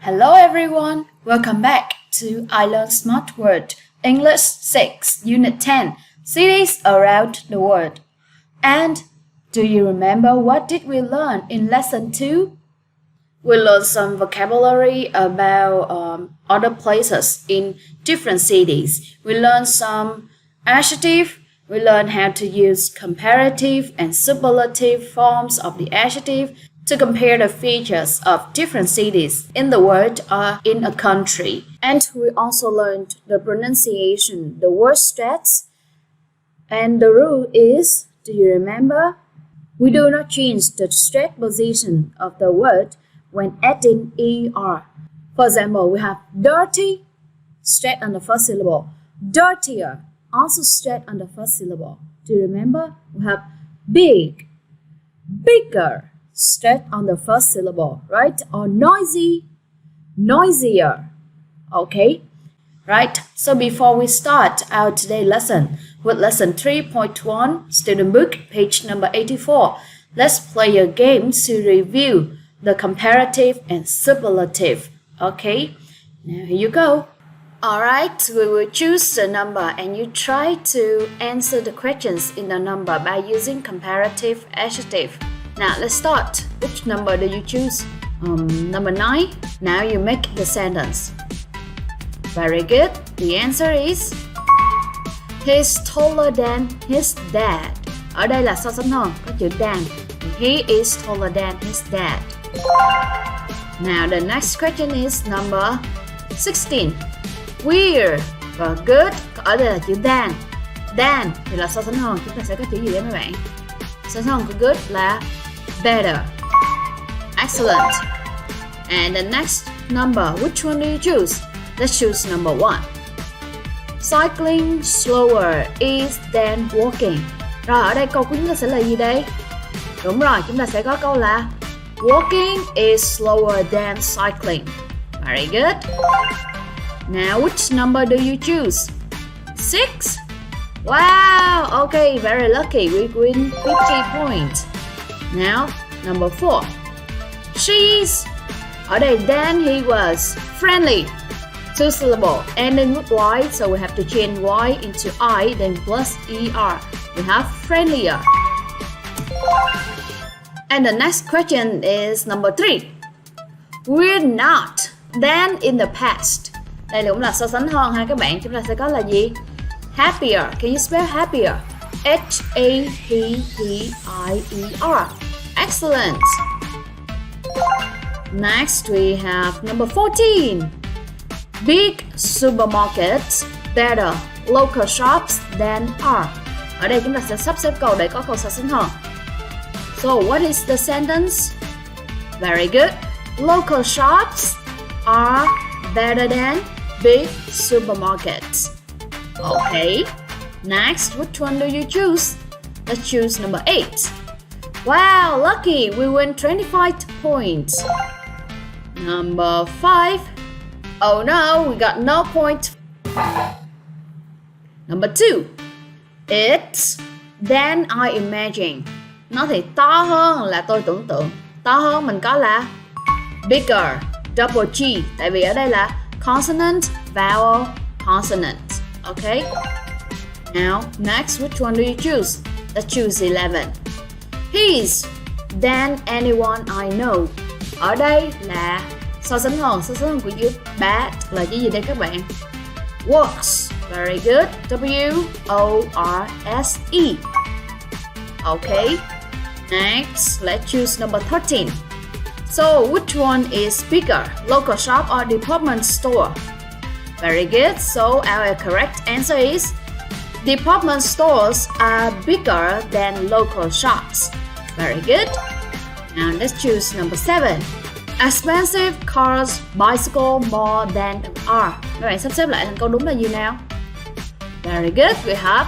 Hello everyone, welcome back to I Learn Smart Word, English 6, Unit 10, Cities Around the World. And do you remember what did we learn in Lesson 2? We learned some vocabulary about other places in different cities. We learned some adjective. We learned how to use comparative and superlative forms of the adjective to compare the features of different cities in the world or in a country. And we also learned the pronunciation, the word stress. And the rule is, do you remember? We do not change the stress position of the word when adding er. For example, we have dirty, stress on the first syllable. Dirtier, also stress on the first syllable. Do you remember? We have big, bigger, stress on the first syllable, right? Or noisy, noisier. Okay, right? So before we start our today lesson with lesson 3.1, student book, page number 84, let's play a game to review the comparative and superlative. Okay, now here you go. Alright, we will choose the number and you try to answer the questions in the number by using comparative adjective. Now let's start. Which number do you choose? Number 9. Now you make the sentence. Very good. The answer is he's taller than his dad. Ở đây là so sánh hơn, có chữ than. He is taller than his dad. Now the next question is number 16. We're và good. Ở đây là chữ than. Than thì là so sánh hơn. Chúng ta sẽ có chữ gì đấy mấy bạn? So sánh hơn của good là better. Excellent. And the next number, which one do you choose? Let's choose number 1. Cycling slower is than walking. Rồi ở đây câu của chúng ta sẽ là gì đây? Đúng rồi, chúng ta sẽ có câu là walking is slower than cycling. Very good. Now which number do you choose? 6. Wow, okay, very lucky. We win 50 points. Now, number 4. She's. Ở đây, then he was friendly. 2 syllable, ending with y, so we have to change y into I, then plus er. We have friendlier. And the next question is number 3. We're not. Then in the past. Đây cũng là so sánh hơn ha các bạn. Chúng ta sẽ có là gì? Happier. Can you spell happier? H-A-P-P-I-E-R. Excellent. Next we have number 14. Big supermarkets better local shops than are. Ở đây chúng ta sẽ sắp xếp câu để có câu so sánh hơn. So what is the sentence? Very good. Local shops are better than big supermarkets. Okay. Next, which one do you choose? Let's choose number 8. Wow, lucky. We win 25 points. Number 5. Oh no, we got no point. Number 2. It's than I imagine. Nó thì to hơn là tôi tưởng tượng. To hơn mình có là bigger, double G. Tại vì ở đây là consonant, vowel, consonant. Okay. Now, next, which one do you choose? Let's choose 11. He's than anyone I know. Ở đây là so sánh hơn của chữ bad là chữ gì đây các bạn? Worse. Very good. W-O-R-S-E. Okay. Next, let's choose number 13. So, which one is bigger? Local shop or department store? Very good. So, our correct answer is department stores are bigger than local shops. Very good. Now let's choose number 7. Expensive cars bicycle more than are. Các bạn sắp xếp lại thành câu đúng là gì nào? Very good. We have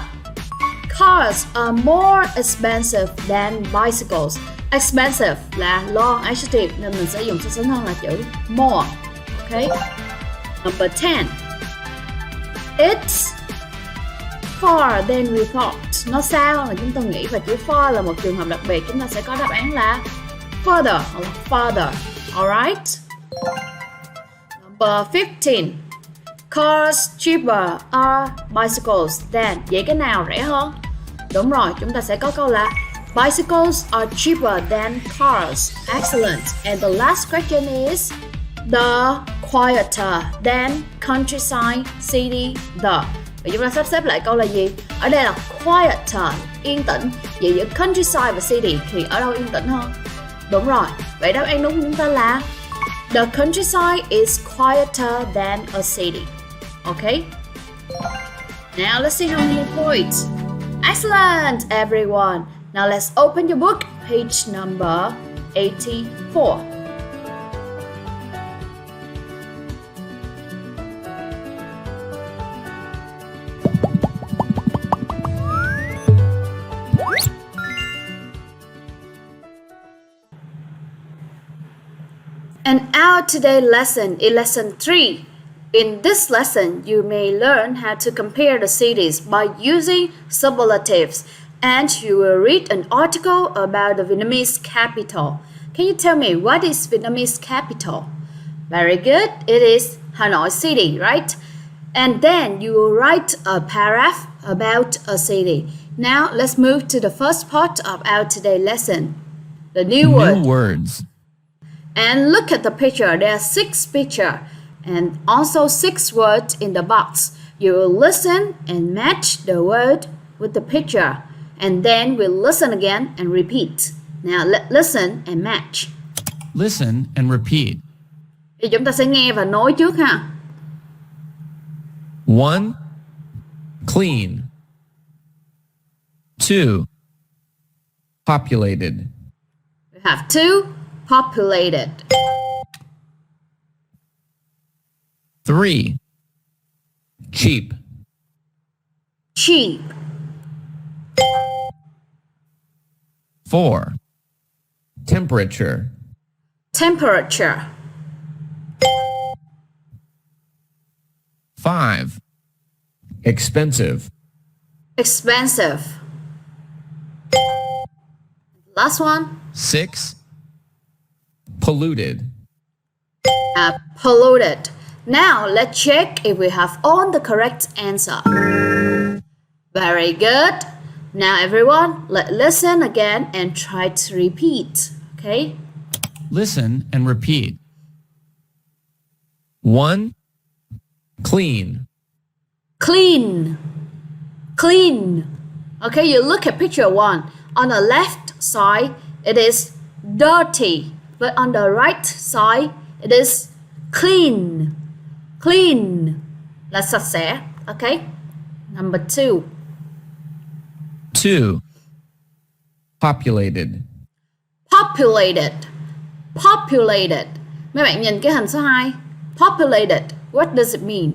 cars are more expensive than bicycles. Expensive là long adjective nên mình sẽ dùng so sánh hơn là chữ more. Okay. Number 10. It's far than we thought. Nó xa hơn là chúng tôi nghĩ và chữ far là một trường hợp đặc biệt. Chúng ta sẽ có đáp án là further hoặc là farther. Alright. Number 15. Cars cheaper are bicycles than. Vậy cái nào rẻ hơn? Đúng rồi, chúng ta sẽ có câu là bicycles are cheaper than cars. Excellent. And the last question is the quieter than countryside city the. Vậy chúng ta sắp xếp lại câu là gì? Ở đây là quieter, yên tĩnh. Vậy giữa countryside và city thì ở đâu yên tĩnh hơn? Đúng rồi. Vậy đáp án đúng của chúng ta là the countryside is quieter than a city. Okay? Now let's see how many points. Excellent, everyone. Now let's open your book, page number 84. And our today's lesson is lesson 3. In this lesson, you may learn how to compare the cities by using superlatives, and you will read an article about the Vietnamese capital. Can you tell me what is Vietnamese capital? Very good. It is Hanoi City, right? And then you will write a paragraph about a city. Now let's move to the first part of our today's lesson. The new words. And look at the picture. There are 6 pictures and also 6 words in the box. You will listen and match the word with the picture. And then we'll listen again and repeat. Now listen and match. Listen and repeat. Thì chúng ta sẽ nghe và nói trước ha. 1. Clean. 2. Populated. We have 2. Populated. 3. Cheap. Cheap. 4. Temperature. Temperature. 5. Expensive. Expensive. Last one. 6. Polluted. Polluted. Now let's check if we have all the correct answer. Very good. Now everyone, let's listen again and try to repeat. Okay? Listen and repeat. 1. Clean. Clean. Clean. Okay, you look at picture 1. On the left side, it is dirty. But on the right side, it is clean. Clean là sạch sẽ. Okay? Number 2. 2. Populated. Populated. Populated. Mấy bạn nhìn cái hình số 2. Populated. What does it mean?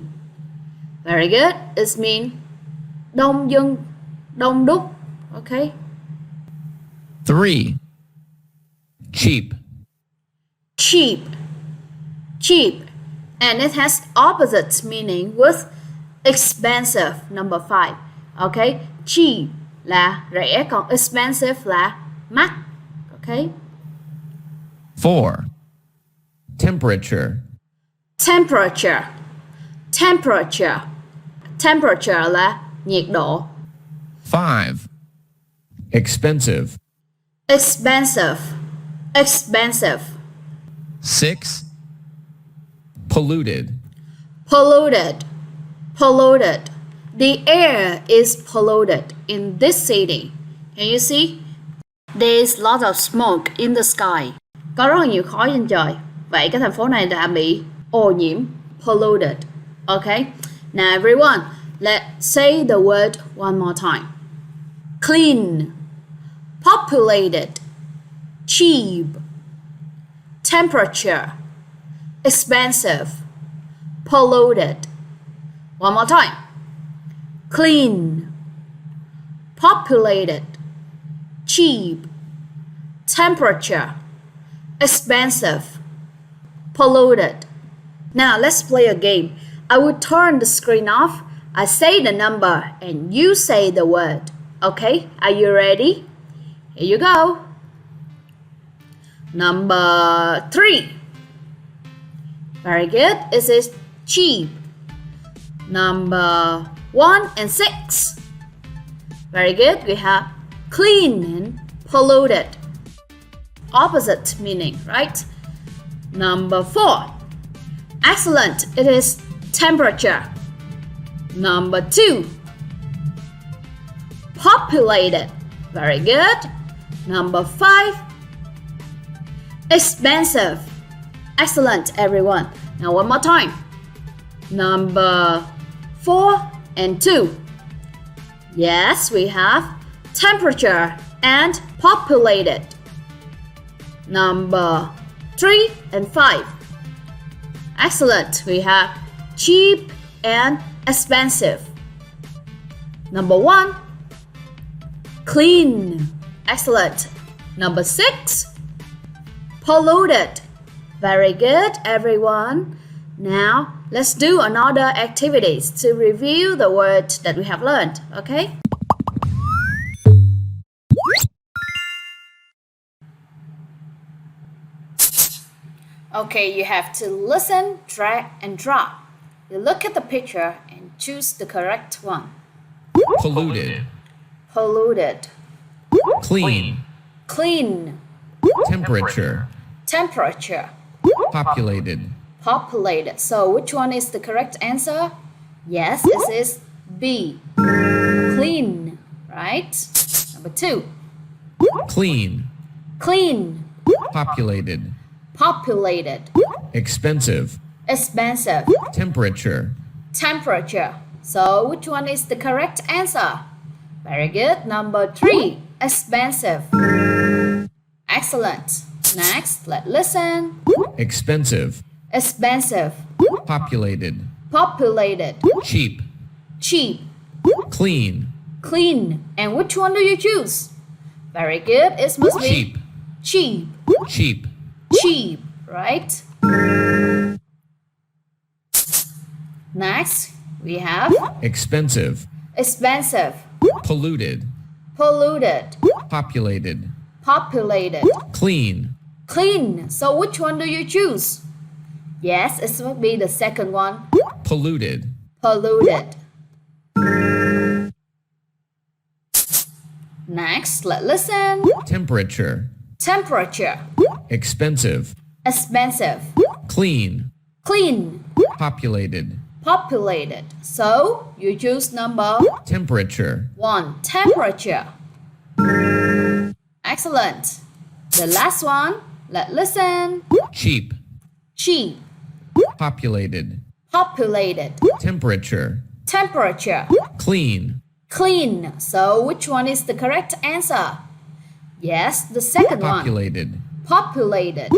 Very good. It means đông dân, đông đúc. Okay? 3. Cheap. Cheap. Cheap. And it has opposite meaning with expensive. Number 5. Okay? Cheap là rẻ, còn expensive là mắc. Okay? 4. Temperature. Temperature. Temperature. Temperature là nhiệt độ. 5. Expensive. Expensive. Expensive. 6. Polluted. Polluted. Polluted. The air is polluted in this city. Can you see? There's lots of smoke in the sky. Có rất là nhiều khói trên trời. Vậy cái thành phố này đã bị ô nhiễm. Polluted. Okay? Now everyone, let's say the word one more time. Clean. Populated. Cheap. Temperature. Expensive. Polluted. One more time. Clean. Populated. Cheap. Temperature. Expensive. Polluted. Now let's play a game. I will turn the screen off. I say the number and you say the word. Okay? Are you ready? Here you go. Number 3. Very good. It is cheap. Number 1 and 6. Very good. We have clean and polluted. Opposite meaning, right? Number 4. Excellent. It is temperature. Number 2. Populated. Very good. Number 5. Expensive. Excellent, everyone. Now one more time. Number 4 and 2. Yes, we have temperature and populated. Number 3 and 5. Excellent. We have cheap and expensive. Number 1. Clean. Excellent. Number 6. Polluted. Very good, everyone. Now, let's do another activities to review the word that we have learned, okay? Okay, you have to listen, drag, and drop. You look at the picture and choose the correct one. Polluted. Polluted. Clean. Clean. Temperature. Temperature. Populated. Populated. So which one is the correct answer? Yes, it is B. Clean. Right? Number 2. Clean. Clean. Populated. Populated. Expensive. Expensive. Temperature. Temperature. So which one is the correct answer? Very good. Number 3. Expensive. Excellent. Next, let's listen. Expensive. Expensive. Populated. Populated. Cheap. Cheap. Clean. Clean. And which one do you choose? Very good. It must be Cheap. cheap. Cheap. Cheap, right? Next, we have Expensive. expensive. Polluted. Polluted. Populated. Populated. Clean. Clean. So which one do you choose? Yes, it must be the second one. Polluted. Polluted. Next, let's listen. Temperature. Temperature. Expensive. Expensive. Clean. Clean. Populated. Populated. So you choose number Temperature. 1. Temperature. Excellent. The last one, let's listen. Cheap. Cheap. Populated. Populated. Temperature. Temperature. Clean. Clean. So which one is the correct answer? Yes, the second one. Populated. Populated.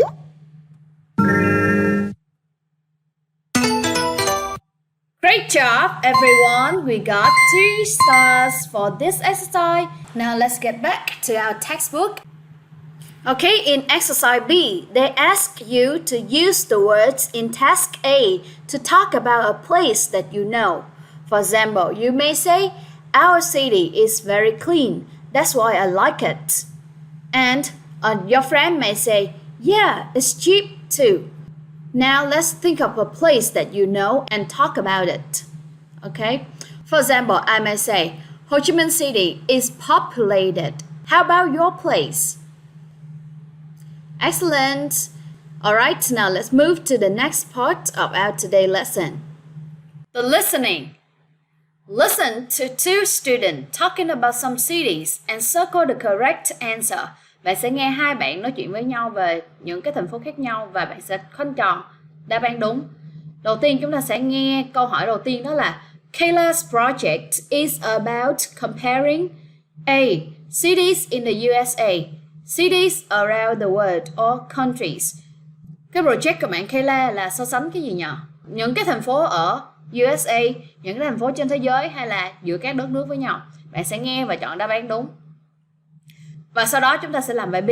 Great job, everyone. We got 3 stars for this exercise. Now let's get back to our textbook. Okay, in exercise B, they ask you to use the words in task A to talk about a place that you know. For example, you may say, "Our city is very clean. That's why I like it." And your friend may say, "Yeah, it's cheap too." Now let's think of a place that you know and talk about it. Okay? For example, I may say, "Ho Chi Minh City is populated. How about your place?" Excellent. Alright, now let's move to the next part of our today lesson. The listening. Listen to 2 students talking about some cities and circle the correct answer. Bạn sẽ nghe 2 bạn nói chuyện với nhau về những cái thành phố khác nhau và bạn sẽ khoanh tròn đáp án đúng. Đầu tiên chúng ta sẽ nghe câu hỏi đầu tiên, đó là Kayla's project is about comparing A. Cities in the USA, cities around the world or countries. Cái project của bạn Kayla là so sánh cái gì nhỉ? Những cái thành phố ở USA, những cái thành phố trên thế giới hay là giữa các đất nước với nhau. Bạn sẽ nghe và chọn đáp án đúng. Và sau đó chúng ta sẽ làm bài B.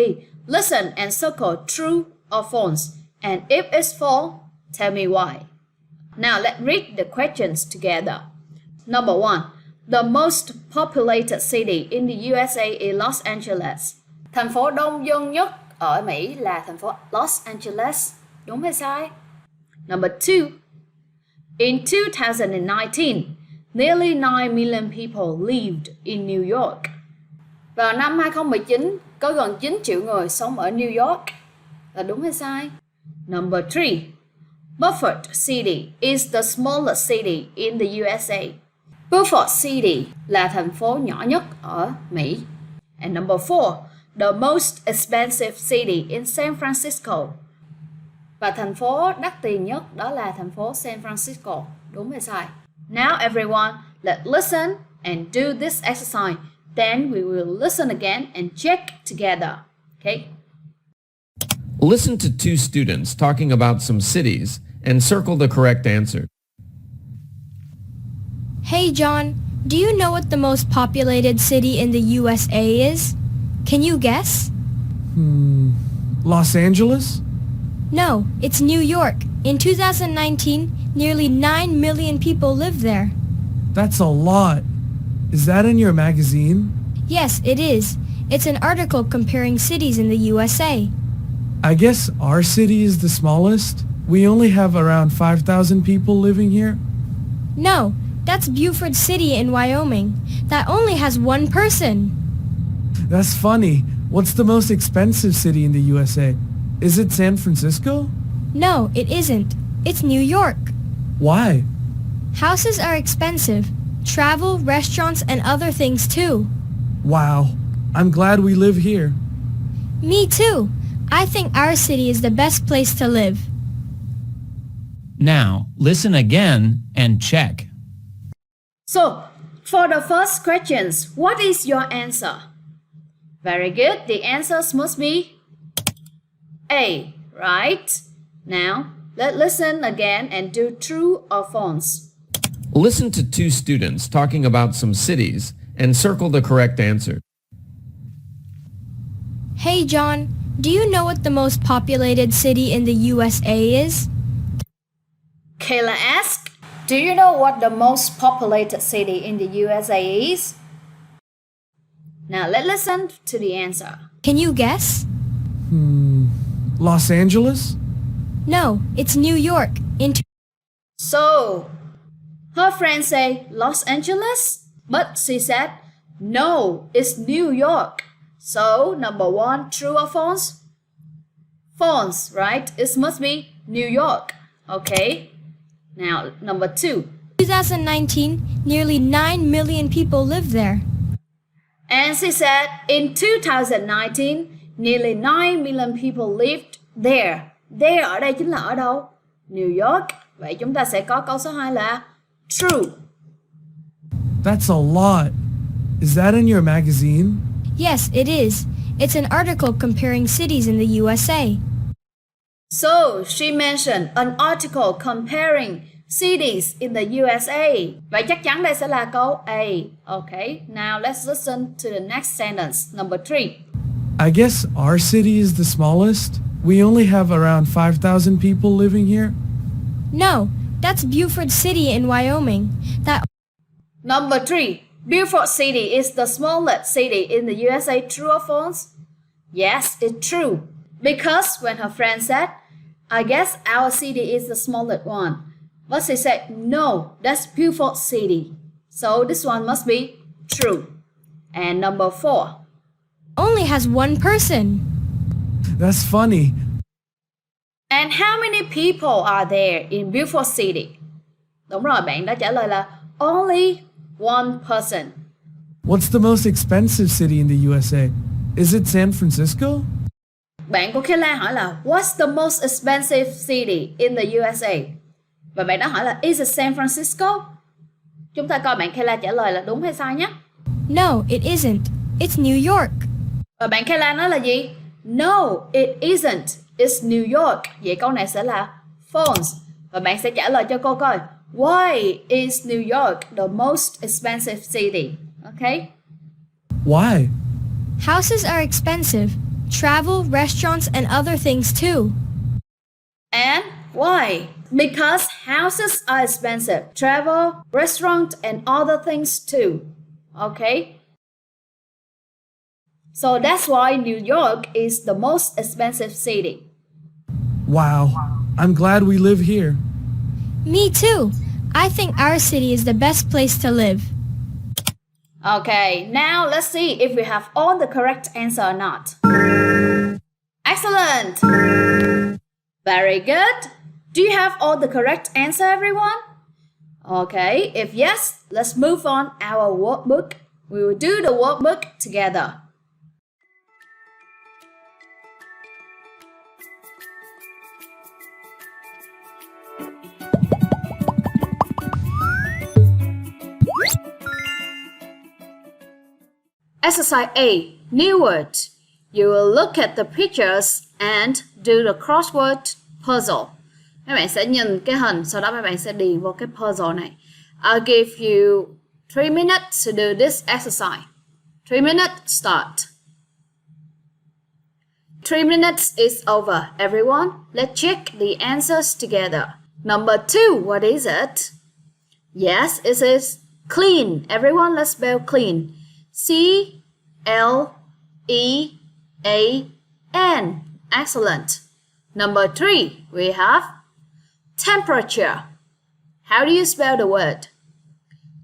Listen and circle true or false. And if it's false, tell me why. Now let's read the questions together. Number 1. The most populated city in the USA is Los Angeles. Thành phố đông dân nhất ở Mỹ là thành phố Los Angeles. Đúng hay sai? Number 2. In 2019, nearly 9 million people lived in New York. Vào năm 2019, có gần 9 triệu người sống ở New York. Là đúng hay sai? Number 3. Beaufort City is the smallest city in the USA. Beaufort City là thành phố nhỏ nhất ở Mỹ. And number 4. The most expensive city in San Francisco. Và thành phố đắt tiền nhất đó là thành phố San Francisco. Đúng hay sai? Now everyone, let's listen and do this exercise. Then we will listen again and check together. Okay? Listen to two students talking about some cities and circle the correct answer. Hey John, do you know what the most populated city in the USA is? Can you guess? Los Angeles? No, it's New York. In 2019, nearly 9 million people live there. That's a lot. Is that in your magazine? Yes, it is. It's an article comparing cities in the USA. I guess our city is the smallest. We only have around 5,000 people living here. No, that's Beaufort City in Wyoming. That only has one person. That's funny. What's the most expensive city in the USA? Is it San Francisco? No, it isn't. It's New York. Why? Houses are expensive. Travel, restaurants, and other things too. Wow. I'm glad we live here. Me too. I think our city is the best place to live. Now, listen again and check. So, for the first questions, what is your answer? Very good. The answers must be A, right? Now, let's listen again and do true or false. Listen to two students talking about some cities and circle the correct answer. Hey John, do you know what the most populated city in the USA is? Kayla asked, do you know what the most populated city in the USA is? Now let's listen to the answer. Can you guess? Los Angeles? No, it's New York. So, her friend say Los Angeles, but she said, no, it's New York. So, number 1, true or false? False, right? It must be New York. Okay. Now, number 2. 2019, nearly 9 million people live there. And she said, in 2019, nearly 9 million people lived there. There ở đây chính là ở đâu? New York. Vậy chúng ta sẽ có câu số 2 là true. That's a lot. Is that in your magazine? Yes, it is. It's an article comparing cities in the USA. So, she mentioned an article comparing cities in the USA. Vậy chắc chắn đây sẽ là câu A. Okay, now let's listen to the next sentence. Number 3. I guess our city is the smallest. We only have around 5,000 people living here. No, that's Beaufort City in Wyoming. Number 3. Beaufort City is the smallest city in the USA. True or false? Yes, it's true. Because when her friend said, I guess our city is the smallest one. But she said, no, that's Beaufort City. So this one must be true. And number 4. Only has one person. That's funny. And how many people are there in Beaufort City? Đúng rồi, bạn đã trả lời là only one person. What's the most expensive city in the USA? Is it San Francisco? Bạn của Kayla hỏi là what's the most expensive city in the USA? Và bạn đã hỏi là is it San Francisco? Chúng ta coi bạn Kayla trả lời là đúng hay sai nhé. No, it isn't. It's New York. Và bạn Kayla nói là gì? No, it isn't. It's New York. Vậy câu này sẽ là false. Và bạn sẽ trả lời cho cô coi. Why is New York the most expensive city? Okay? Why? Houses are expensive. Travel, restaurants, and other things too. And why? Because houses are expensive. Travel, restaurant, and other things too. Okay? So that's why New York is the most expensive city. Wow. I'm glad we live here. Me too. I think our city is the best place to live. Okay, now let's see if we have all the correct answer or not. Excellent! Very good. Do you have all the correct answer, everyone? Okay, if yes, let's move on our workbook. We will do the workbook together. Exercise A. New word. You will look at the pictures and do the crossword puzzle. Các bạn sẽ nhìn cái hình, sau đó các bạn sẽ điền vào cái puzzle này. I'll give you 3 minutes to do this exercise. 3 minutes, start. 3 minutes is over, everyone. Let's check the answers together. Number 2, what is it? Yes, it is clean. Everyone, let's spell clean. C-L-E-A-N. Excellent. Number 3, we have temperature. How do you spell the word?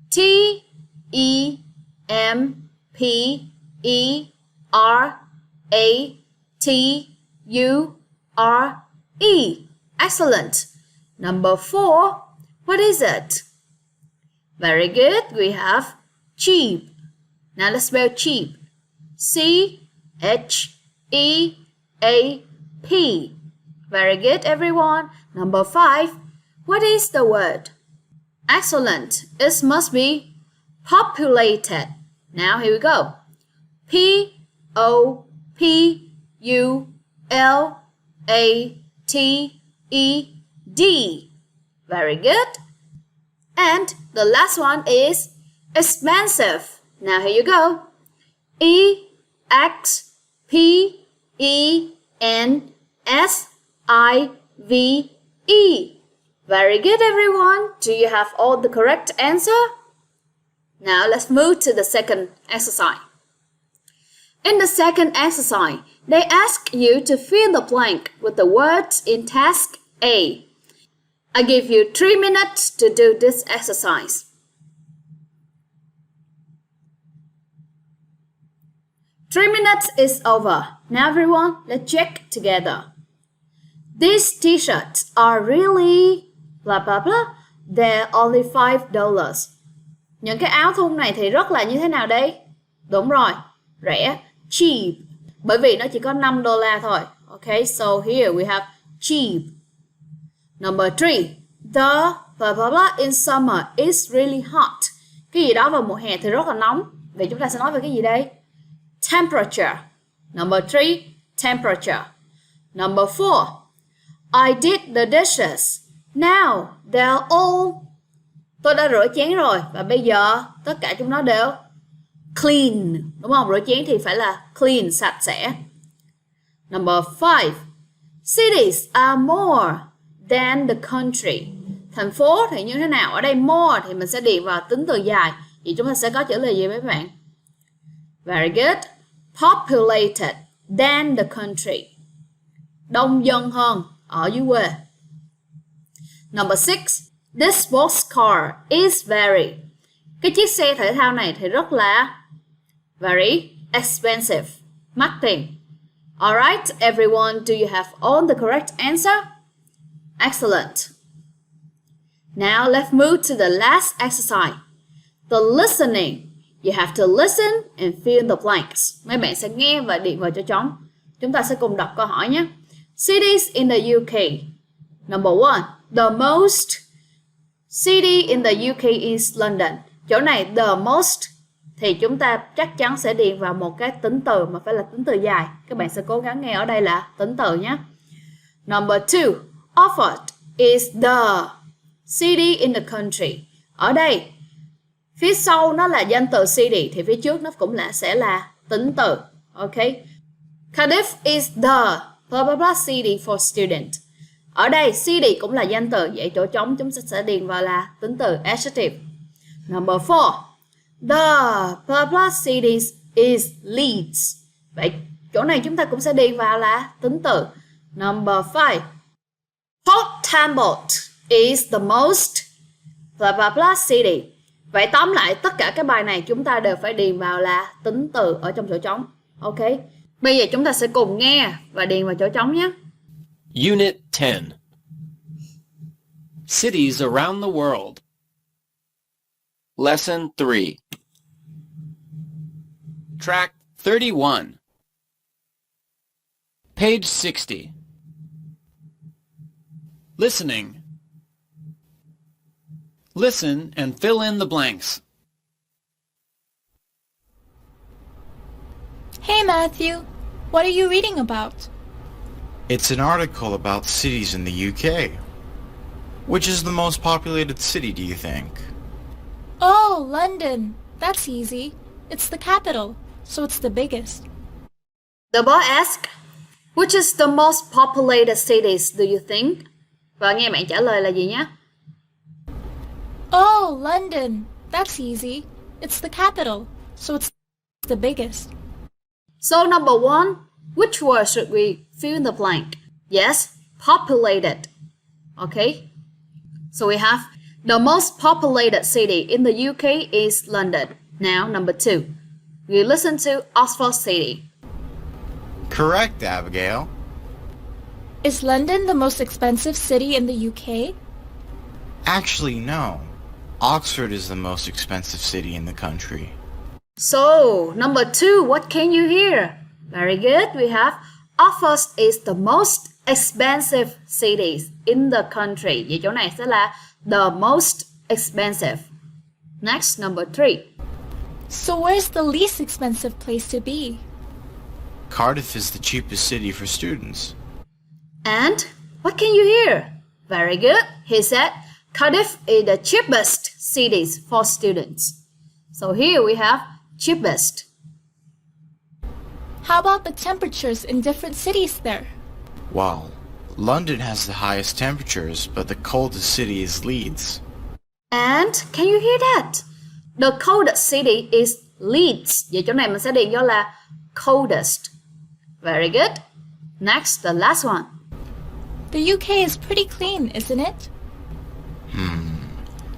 T-E-M-P-E-R-A-T-U-R-E. Excellent. Number 4, what is it? Very good. We have cheap. Now let's spell cheap. C-H-E-A-P. Very good, everyone. Number 5, what is the word? Excellent. It must be populated. Now here we go. P-O-P-U-L-A-T-E-D. Very good. And the last one is expensive. Now here you go. E-X-P-E-N-S-I-V-E. Very good, everyone. Do you have all the correct answer? Now let's move to the second exercise. In the second exercise, they ask you to fill the blank with the words in task A. I give you 3 minutes to do this exercise. Three minutes is over. Now everyone, let's check together. These t-shirts are really blah blah blah. They're only $5. Những cái áo thun này thì rất là như thế nào đây? Đúng rồi, rẻ, cheap. Bởi vì nó chỉ có $5 thôi. Okay, so here we have cheap. Number 3, the blah blah blah in summer is really hot. Cái gì đó vào mùa hè thì rất là nóng. Vậy chúng ta sẽ nói về cái gì đây? Temperature. Number 3, temperature. Number 4, I did the dishes. Now they're all. Tôi đã rửa chén rồi và bây giờ tất cả chúng nó đều clean. Đúng không? Rửa chén thì phải là clean, sạch sẽ. Number 5, cities are more than the country. Thành phố thì như thế nào? Ở đây more thì mình sẽ điền vào tính từ dài. Vậy chúng ta sẽ có chữ là gì mấy bạn? Very good. Populated than the country. Đông dân hơn ở dưới quê. Number 6, this sports car is very. Cái chiếc xe thể thao này thì rất là very expensive. Mắc tiền. Alright, everyone, do you have all the correct answer? Excellent. Now let's move to the last exercise. The listening. You have to listen and fill the blanks. Mấy bạn sẽ nghe và điền vào chỗ trống. Chúng ta sẽ cùng đọc câu hỏi nhé. Cities in the UK. Number 1. The most city in the UK is London. Chỗ này the most thì chúng ta chắc chắn sẽ điền vào một cái tính từ mà phải là tính từ dài. Các bạn sẽ cố gắng nghe ở đây là tính từ nhé. Number 2. Oxford is the city in the country. Ở đây phía sau nó là danh từ city thì phía trước nó cũng sẽ là tính từ. Ok. Cardiff is the blah blah blah city for student. Ở đây city cũng là danh từ, vậy chỗ trống chúng ta sẽ điền vào là tính từ adjective. Number 4. The blah blah cities is Leeds. Vậy chỗ này chúng ta cũng sẽ điền vào là tính từ. Number 5. Port Talbot is the most blah blah blah city. Vậy tóm lại tất cả các bài này chúng ta đều phải điền vào là tính từ ở trong chỗ trống. Ok. Bây giờ chúng ta sẽ cùng nghe và điền vào chỗ trống nhé. Unit 10. Cities around the world. Lesson 3. Track 31. Page 60. Listening. Listen and fill in the blanks. Hey Matthew, what are you reading about? It's an article about cities in the UK. Which is the most populated city, do you think? Oh, London. That's easy. It's the capital, so it's the biggest. The boy asked, which is the most populated cities do you think? Và nghe bạn trả lời là gì nhé? Oh, London. That's easy. It's the capital, so it's the biggest. So number 1, which word should we fill in the blank? Yes, populated. Okay. So we have the most populated city in the UK is London. Now number 2, we listen to Oxford City. Correct, Abigail. Is London the most expensive city in the UK? Actually, no. Oxford is the most expensive city in the country. So number 2, what can you hear? Very good. We have Oxford is the most expensive cities in the country. Vậy chỗ này sẽ là the most expensive. Next, number 3. So where's the least expensive place to be? Cardiff is the cheapest city for students. And what can you hear? Very good. He said Cardiff is the cheapest cities for students. So here we have cheapest. How about the temperatures in different cities there? Well, London has the highest temperatures, but the coldest city is Leeds. And can you hear that? The coldest city is Leeds. Vậy chỗ này mình sẽ điền cho là coldest. Very good. Next, the last one. The UK is pretty clean, isn't it?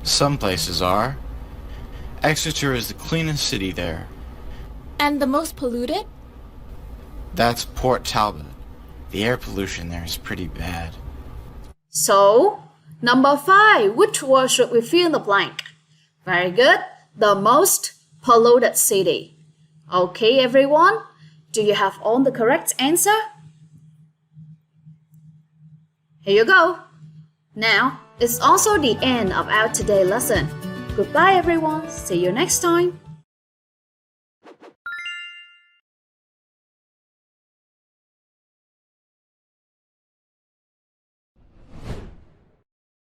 Some places are. Exeter is the cleanest city there. And the most polluted? That's Port Talbot. The air pollution there is pretty bad. So, number 5, which word should we fill in the blank? Very good. The most polluted city. Okay, everyone. Do you have all the correct answer? Here you go. Now, it's also the end of our today lesson. Goodbye, everyone. See you next time.